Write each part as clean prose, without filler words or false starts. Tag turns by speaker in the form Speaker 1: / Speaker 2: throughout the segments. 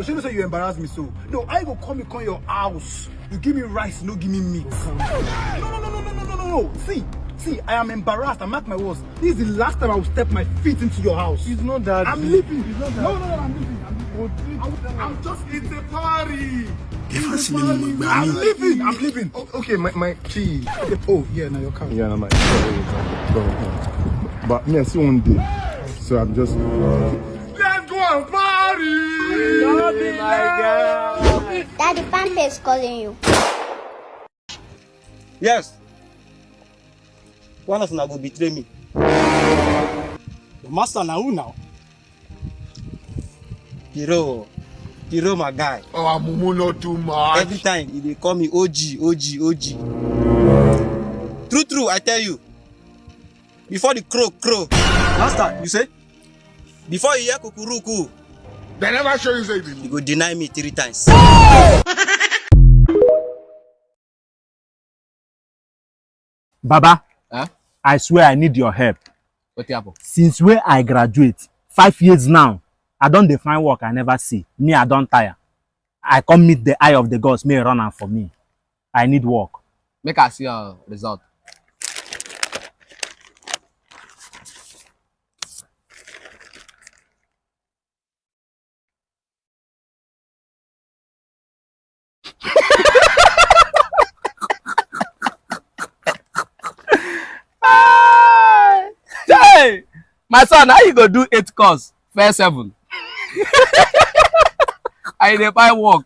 Speaker 1: should not say you embarrass me so. No, I go come your house. You give me rice, no give me meat. No. See, I am embarrassed. I mark my words. This is the last time I will step my feet into your house.
Speaker 2: It's not that.
Speaker 1: I'm leaving.
Speaker 2: It's not that.
Speaker 1: No, I'm leaving. I'm just in the party. I'm leaving.
Speaker 2: Okay, my key.
Speaker 1: Oh, yeah, now your car.
Speaker 2: Yeah, no, my But me, I see one day. So I'm just.
Speaker 1: Let's go and party!
Speaker 3: My God.
Speaker 4: Daddy, Pampa is calling you.
Speaker 3: Yes. One of them will betray me. The master now who now? Hero, my guy.
Speaker 2: Oh, Mumu, not too much.
Speaker 3: Every time they call me OG. True, I tell you. Before the crow. Master, you say? Before you hear kukuruku,
Speaker 2: They never show you say
Speaker 3: you go deny me 3 times.
Speaker 5: Baba,
Speaker 6: Huh?
Speaker 5: I swear I need your help.
Speaker 6: What happened?
Speaker 5: Since where I graduate, 5 years now, I don't define work I never see. Me, I don't tire. I come meet the eye of the gods, may run am for me. I need work.
Speaker 6: Make us see your result.
Speaker 5: Hey!
Speaker 6: My son, how you go do 8 course? First 7. I dey find work.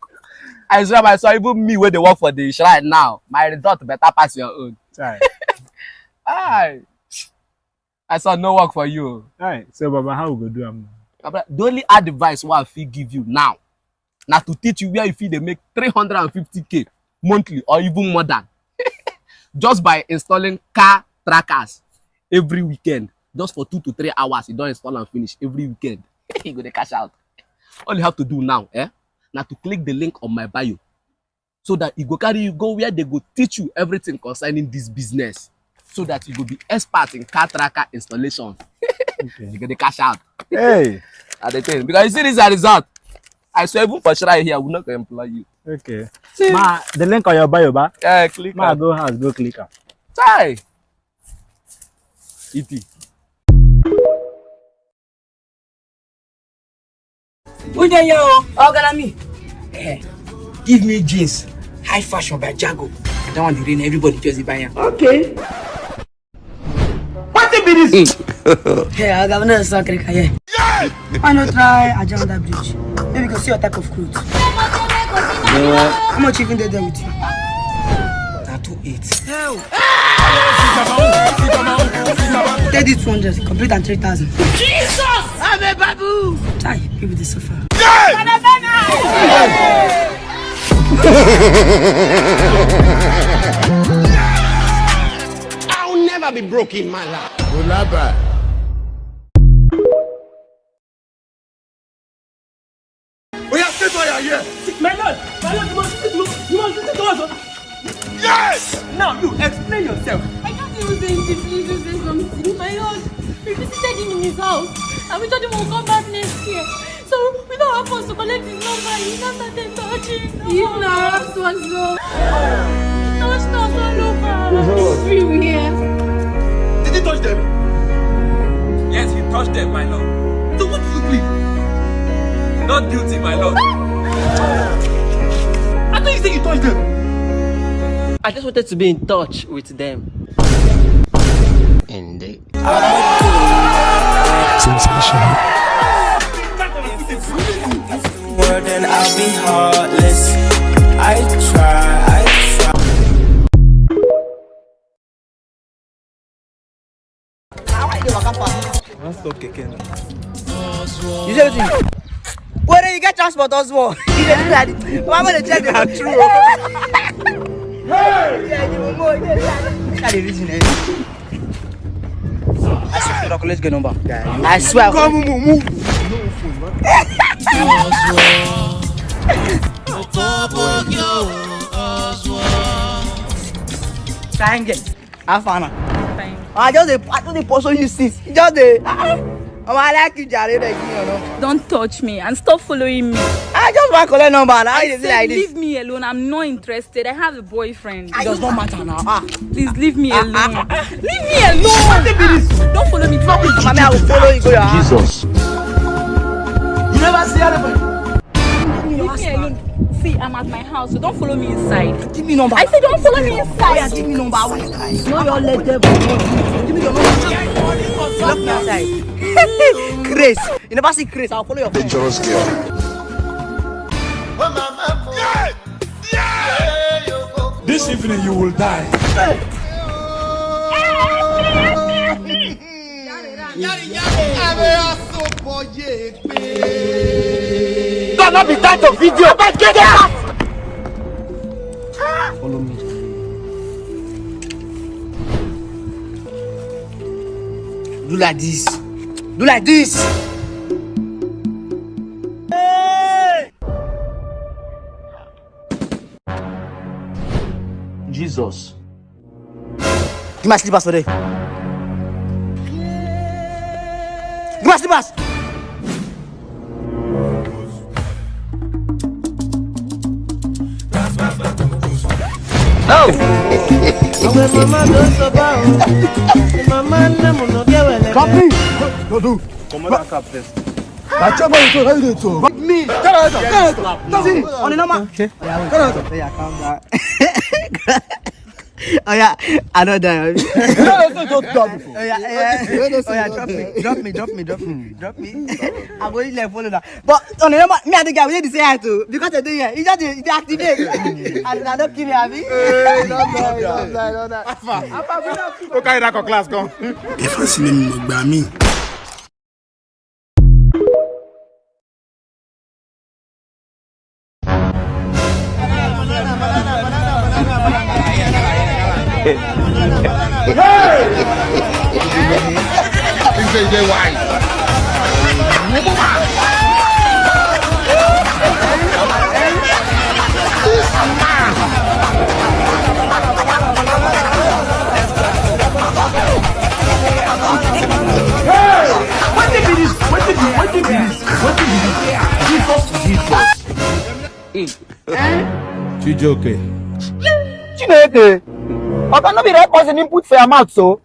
Speaker 6: I swear my son, even me where they work for the shrine now, my result better pass your own.
Speaker 5: Right.
Speaker 6: Aye. I saw no work for you.
Speaker 5: Right. So, Baba, how we go do am?
Speaker 6: The only advice what I fit give you now, now to teach you where you feel they make 350k monthly or even more than. Just by installing car trackers every weekend. Just for 2 to 3 hours, you don't install and finish every weekend. You go to cash out. All you have to do now, now to click the link on my bio, so that it go carry you go where they go teach you everything concerning this business, so that you go be expert in car tracker installation.
Speaker 5: Okay.
Speaker 6: You go to cash out.
Speaker 5: Hey.
Speaker 6: At the time, because you see this result. I swear, even for sure here, I will not employ you.
Speaker 5: Okay. Ma, the link on your bio, ba?
Speaker 6: Yeah, click.
Speaker 5: Ma, go house, go click am.
Speaker 6: Try. E.T.
Speaker 7: Ude yo, Oganami. Give me jeans, high fashion by Jago. That one the rain, everybody just buy am.
Speaker 1: Okay.
Speaker 7: What the be this? Hey, Oganami, so click here. Why not try Aja on that bridge? Maybe we can see your type of clothes. How much even they there with you? Now 2.8. Hell. Take this 200, complete and 3,000.
Speaker 8: Jesus! I'm a babu!
Speaker 7: Try, people they suffer.
Speaker 8: I'll never be broke in my life.
Speaker 1: We have said why you are here.
Speaker 3: My lord, you must listen to us.
Speaker 1: Yes!
Speaker 3: Now, you explain yourself.
Speaker 9: I thought he was saying to say something. My lord, we visited him in his house and we told him we'll come back next year. So we don't have us to collect his number. He now started touching. Even our house was so. Touched us all over. Everywhere.
Speaker 1: Did he touch them?
Speaker 3: Yes, he touched them, my lord.
Speaker 1: So what do you plead?
Speaker 3: Not guilty, my lord.
Speaker 1: I thought you said you touched them.
Speaker 3: I just wanted to be in touch with them.
Speaker 8: Indeed.
Speaker 10: Sensational. Word and I'll be heartless. I try.
Speaker 7: You say everything. Where you get transport as well? You dey do that. I'm gonna check the true. I swear to college get number. I swear.
Speaker 1: Come move.
Speaker 7: Try and get. Have fun. I just the person you see. Just the. I like you, Jare.
Speaker 9: Don't touch me and stop following me.
Speaker 7: I just want to collect number. Now
Speaker 9: I
Speaker 7: you
Speaker 9: said
Speaker 7: like this.
Speaker 9: leave me alone. I'm not interested. I have a boyfriend.
Speaker 7: It does not matter now.
Speaker 9: Please leave me alone. Leave me alone. Don't follow me.
Speaker 7: Mommy, I will follow you. Go your house.
Speaker 5: Jesus.
Speaker 8: You never see anybody.
Speaker 9: Leave me alone. See, I'm at my house, so don't follow me inside.
Speaker 7: Give me number.
Speaker 9: I said don't follow me inside.
Speaker 7: Yeah, give me number. I will cry. No, your leg devil. Give me your number. Lock me outside. Grace. You never see Grace. I'll follow your friend.
Speaker 2: Dangerous girl.
Speaker 1: This evening you will die.
Speaker 8: Gonna be time to video. Get out.
Speaker 7: Follow me. Do like this. Do like this.
Speaker 5: Jesus.
Speaker 7: Give my slippers for there. Give my slippers.
Speaker 2: Company! Go do.
Speaker 5: Come on, cap first.
Speaker 2: That's your money to hold it to. But me! Get out!
Speaker 7: See, on the number. Okay. Oh yeah, calm down. Oh yeah, I know that. Oh yeah, drop me. I'm going to follow that. But on the number, me and the guy we need to say hi to because they do here. You just activate. And I don't kill me, Abby.
Speaker 2: Okay, that class come.
Speaker 1: If I see him by me. Chijoke.
Speaker 8: Chineke. Oga no be right person input for your mouth so.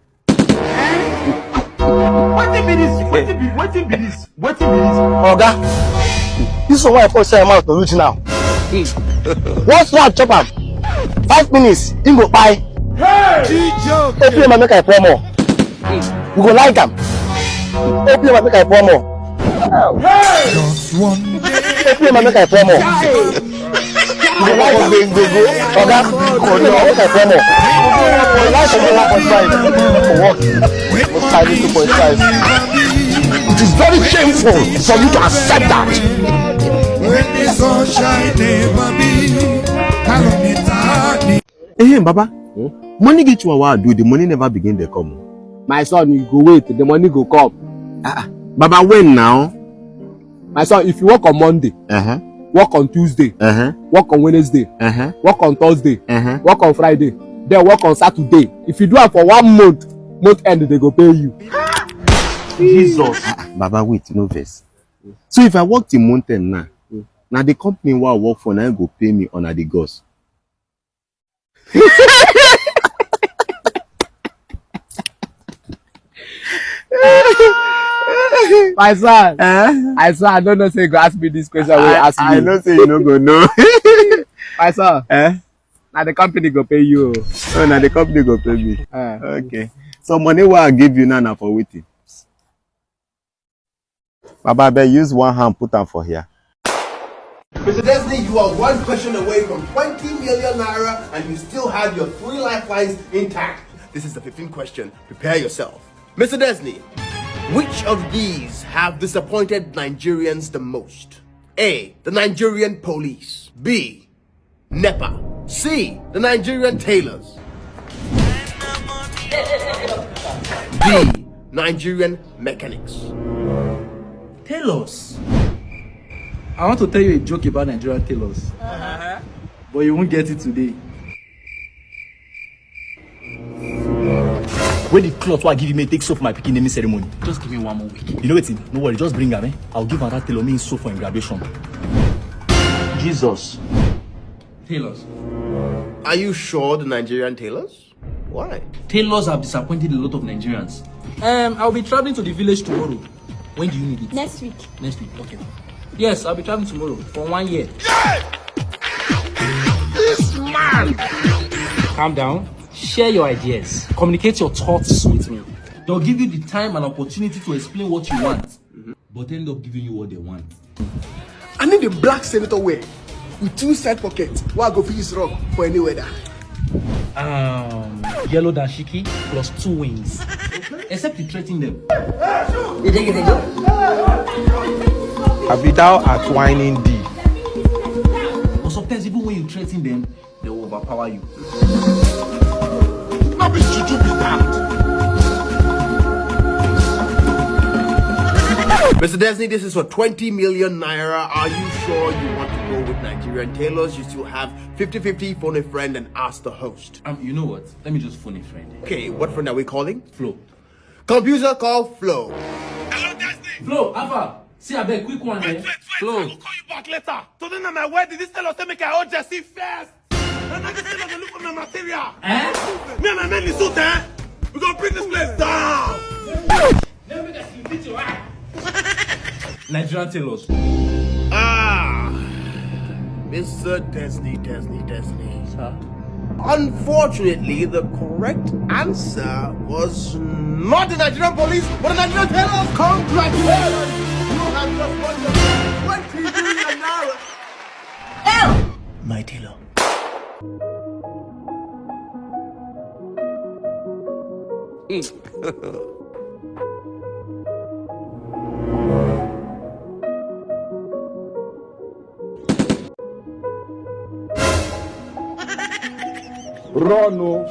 Speaker 8: Wetin be this? Oga. This one why I put say your mouth to reach now. Once one chop am, 5 minutes, him go buy.
Speaker 1: Chijoke.
Speaker 8: Open make I pour more. You go like am. Open make I pour more.
Speaker 1: Just one day.
Speaker 8: Open make I pour more. You go like am. Oga, make I pour more. You like am 1.5 for work. Most highly 2.5. It is very shameful for you to accept that.
Speaker 1: When the sunshine never be.
Speaker 6: Hey, Baba. Money get you a while, do the money never begin to come.
Speaker 3: My son, you go wait, the money go come.
Speaker 6: Baba, when now?
Speaker 3: My son, if you work on Monday, work on Tuesday, work on Wednesday, work on Thursday, work on Friday, then work on Saturday. If you do it for 1 month, month end they go pay you.
Speaker 6: Jesus. Baba, wait, no verse. So if I work till month end now the company where I work for now go pay me on the gods.
Speaker 3: My son, I swear I don't know say you go ask me this question when you ask me.
Speaker 6: I don't say you no go know.
Speaker 3: My son, now the company go pay you.
Speaker 6: Oh, now the company go pay me. Okay. So money what I give you now for waiting. Baba, I use one hand put them for here.
Speaker 11: Mr. Destiny, you are one question away from 20 million naira and you still have your 3 lifelines intact. This is the 15th question. Prepare yourself. Mr. Destiny, which of these have disappointed Nigerians the most? A. The Nigerian police. B. NEPA. C. The Nigerian tailors. D. Nigerian mechanics.
Speaker 12: Tailors. I want to tell you a joke about Nigerian tailors. But you won't get it today. When the cloth I give you may take soap for my picking naming ceremony. Just give me 1 more week. You know what? No worry, just bring her, I'll give her that tailor me soap for graduation. Jesus. Tailors.
Speaker 11: Are you sure the Nigerian tailors? Why?
Speaker 12: Tailors have disappointed a lot of Nigerians. I'll be traveling to the village tomorrow. When do you need it?
Speaker 9: Next week.
Speaker 12: Next week, okay. Yes, I'll be traveling tomorrow for 1 year.
Speaker 1: This man!
Speaker 12: Calm down. Share your ideas. Communicate your thoughts with me. They'll give you the time and opportunity to explain what you want, but end up giving you what they want.
Speaker 1: I need a black senator wear with 2 side pockets. Why go for his rock for any weather?
Speaker 12: Yellow dashiki plus 2 wings. Except you threaten them.
Speaker 7: You think it's a joke?
Speaker 2: I be thou at whining thee.
Speaker 12: But sometimes even when you threaten them, they will overpower you.
Speaker 1: Not be juju be damned.
Speaker 11: Mr. Desni, this is for 20 million naira. Are you sure you want to go with Nigerian tailors? You still have 50-50, phone a friend and ask the host.
Speaker 12: You know what? Let me just phone a friend.
Speaker 11: Okay, what friend are we calling?
Speaker 12: Flo.
Speaker 11: Computer, call Flo.
Speaker 1: Hello, Desni.
Speaker 12: Flo, Alpha. See, I bet quick one there. Flo.
Speaker 1: I will call you back later. Today na my wedding. This tailor say make I hold Jesse first. And I just say to look for my material. Me and my men in suit, we gonna bring this place down.
Speaker 12: Let me just beat your eye. Nigerian tailors.
Speaker 11: Mr. Desni. Sir? Unfortunately, the correct answer was not the Nigerian police, but the Nigerian tailors. Congratulations! You have just won your 20 million naira.
Speaker 12: My tailor.
Speaker 3: Run, oh.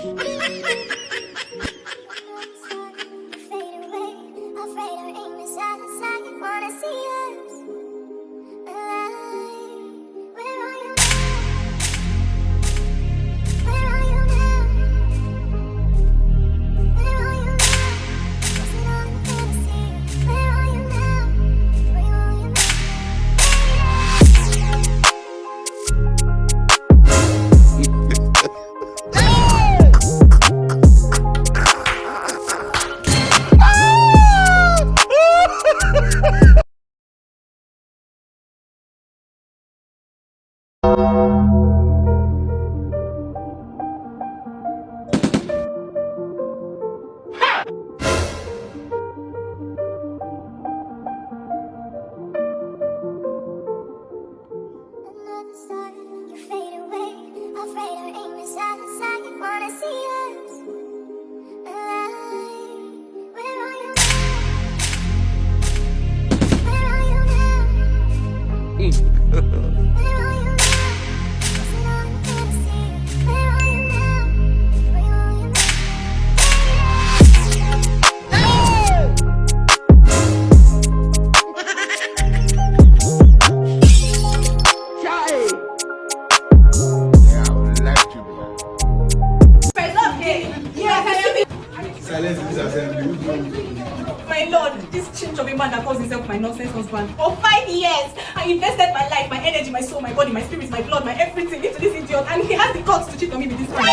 Speaker 9: My lord, this change of a man that calls himself my nonsense husband. For 5 years, I invested my life, my energy, my soul, my body, my spirit, my blood, my everything into this idiot, and he has the guts to cheat on me with this one. I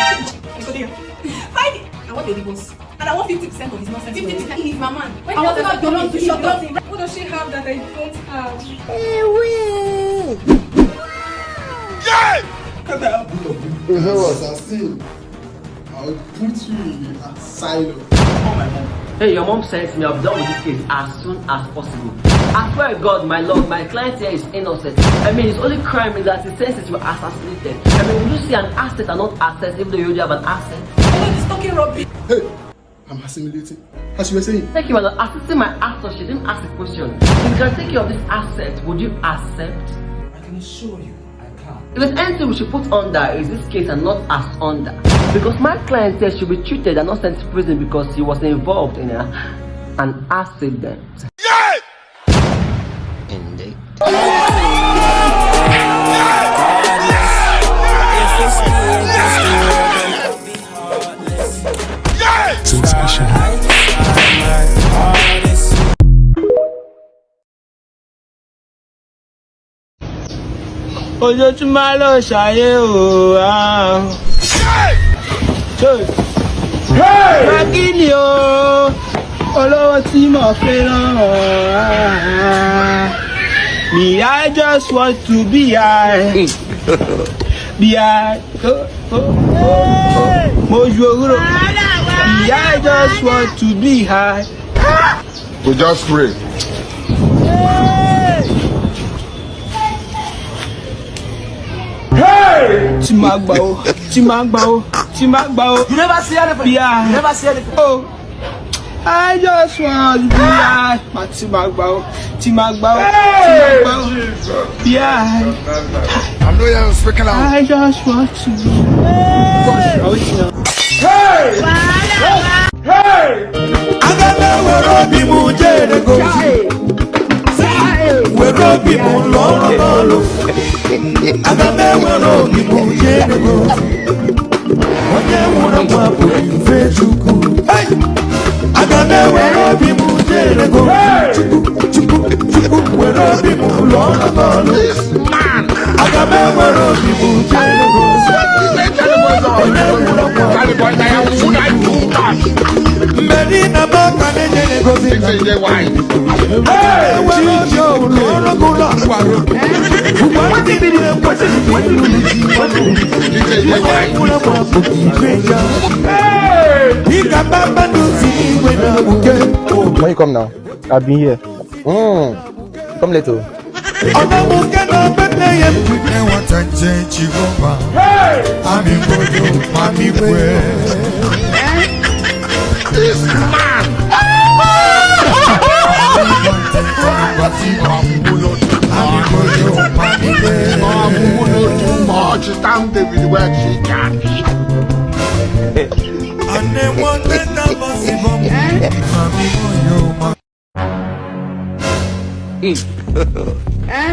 Speaker 9: want a divorce, and I want 50% of his nonsense. 50%? He is my man. I want not belong to shut up. What does she have that I don't have?
Speaker 1: I'll put you in the asylum.
Speaker 13: Hey, your mom sent me. I'll be done with this case as soon as possible. I swear to God, my lord, my client here is innocent. I mean, his only crime is that his senses were assassinated. I mean, will you see an asset and not assets even though you already have an asset?
Speaker 9: Oh, he's talking rubbish.
Speaker 1: Hey, I'm assimilating. As you were saying.
Speaker 13: Thank you, my lord. Assisting my actor, she didn't ask a question. If you can take care of this asset, would you accept?
Speaker 12: I can assure you, I can.
Speaker 13: If there's anything we should put under, is this case and not as under. Because my client says should be treated and not sent to prison because he was involved in an accident.
Speaker 1: Yeah!
Speaker 13: Indeed.
Speaker 10: ojoojúmọ́ ló ṣayé o. Mákìnì o, olówó tí mo fẹ́ràn. Me, I just want to be high. Be high. Mojoro. Me, I just want to be high.
Speaker 2: We just pray.
Speaker 10: Timagbao. You never see anything. Yeah. You never see anything. Oh, I just want to be high. Timagbao. Yeah.
Speaker 2: I'm not even speaking out.
Speaker 10: I just want to be.
Speaker 2: Hey!
Speaker 8: When you come now?
Speaker 5: I've been here.
Speaker 8: Come later.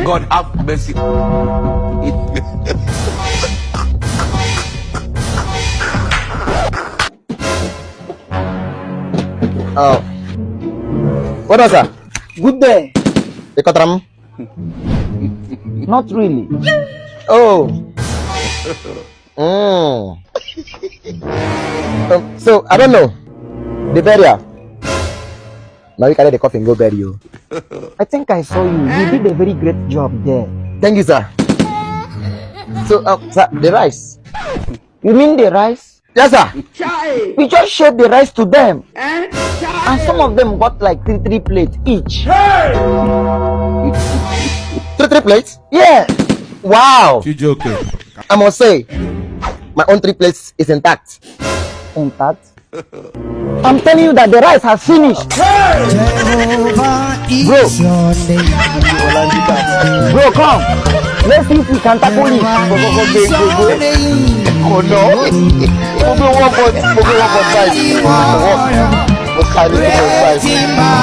Speaker 6: God have mercy.
Speaker 8: What was that?
Speaker 7: Good day.
Speaker 8: Ekotram?
Speaker 7: Not really.
Speaker 8: Oh. So, I don't know. The burial. Now you carry the coffin, go bury you.
Speaker 7: I think I saw you. You did a very great job there.
Speaker 8: Thank you, sir. So, sir, the rice.
Speaker 7: You mean the rice?
Speaker 8: Yes, sir.
Speaker 7: We just shared the rice to them. And some of them got like three plates each.
Speaker 8: Three plates?
Speaker 7: Yeah.
Speaker 8: Wow.
Speaker 2: You joking?
Speaker 8: I must say, my own 3 plates is intact.
Speaker 7: Intact? I'm telling you that the rice has finished. Bro, come. Let's see if we can tackle it.
Speaker 8: Oh no.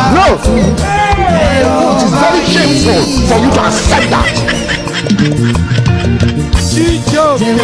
Speaker 8: Bro, it is very shameful for you to accept that.
Speaker 10: She joking.